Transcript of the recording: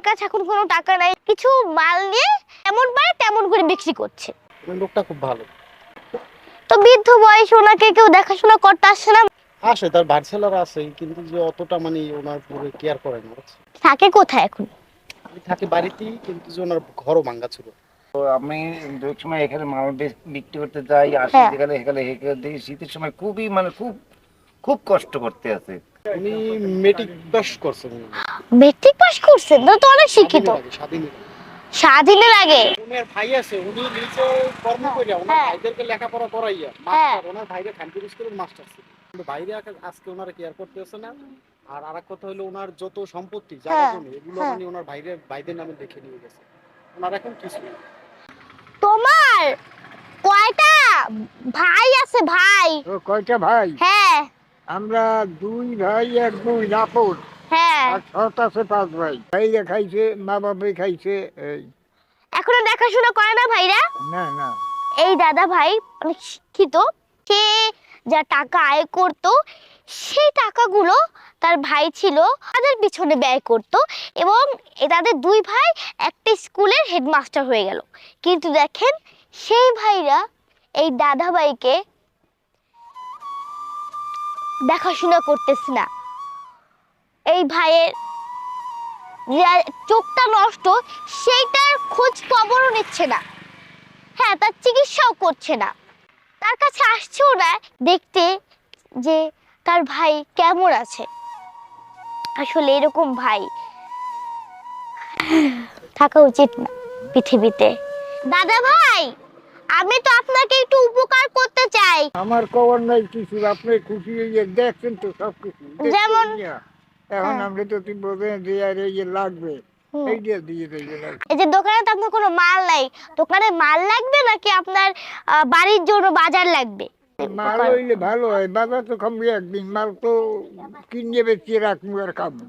কাছে এখন কোনো টাকা নাই, কিছু মাল নিয়ে এমন পারে তেমন করে বিক্রি করছে। লোকটা খুব ভালো। তো বৃদ্ধ বয়স, ওনাকে কেউ দেখাশোনা করতে আসে না? আসে, তার ব্যাচেলর আছে, কিন্তু যে অতটা মানে ওনার পুরো কেয়ার করে না। থাকে কোথায় এখন? আমি থাকি বাড়িতেই, কিন্তু যে ওনার ঘরও ভাঙ্গা ছিল। আমি দুই সময় এখানে মাল বিক্রি করতে যাই, আসি হ্যাঁ। যেখানে এখানে দেখি শীতের সময় খুবই মানে খুব খুব কষ্ট করতে আছে। উনি মেট্রিক পাস করছেন। মেট্রিক পাস করছেন, তো তো অনেক শিক্ষিত। স্বাধীনের স্বাধীনের আগে? ওনার ভাই আছে, উনি নিজে কর্ম কইরা ওনার হ্যাঁ। ভাইদেরকে লেখাপড়া করাইয়া হ্যাঁ। মাস্টার, ওনার ভাইরে খানপুর স্কুলের মাস্টার ছিল। কিন্তু বাইরে আজকে ওনারা কেয়ার করতেছে না। আর আরেক কথা হলো, ওনার যত সম্পত্তি জায়গা হ্যাঁ। জমি এগুলো হ্যাঁ। মানে ওনার ভাইদের নামে লিখে নিয়ে গেছে। ওনার এখন কিছু নেই। তোমার কয়টা ভাই আছে? ভাই? ও কয়টা ভাই? হ্যাঁ। আমরা দুই ভাই এক বোন আপন। হ্যাঁ। আর সৎ আছে 5 ভাই। ভাইরা খাইছে, মা বাপে খাইছে। এই এখনো দেখাশোনা করে না ভাইরা? না না, এই দাদা ভাই অনেক শিক্ষিত, সে যা টাকা আয় করত সেই টাকাগুলো তার ভাই ছিল তাদের পিছনে ব্যয় করত, এবং তাদের দুই ভাই একটা স্কুলের হেডমাস্টার হয়ে গেল। কিন্তু দেখেন, সেই ভাইরা এই দাদা ভাইকে দেখাশোনা করতেছে না। এই ভাইয়ের যে চোখটা নষ্ট, সেইটার খোঁজ খবরও নিচ্ছে না। হ্যাঁ, তার চিকিৎসাও করছে না, তার কাছে আসছেও না দেখতে যে তার ভাই কেমন আছে। আসলে এরকম ভাই থাকা উচিত না পৃথিবীতে। দাদা ভাই, আমি তো আপনাকে একটু উপকার করতে চাই। আমার খবর নাই কিছু। আপনি খুশি হয়ে দেখছেন তো সব কিছু। যেমন? এখন হ্যাঁ। আমরা তো তুই বলবেন যে আর এই যে লাগবে, এই দিয়ে দেবে। এই যে দোকানে তো আপনার কোনো মাল নাই, দোকানে মাল লাগবে নাকি আপনার বাড়ির জন্য বাজার লাগবে? মাল হইলে ভালো হয়, বাজার তো খাবো একদিন, মাল তো কিনে বেঁচে রাখবো আর খাবো।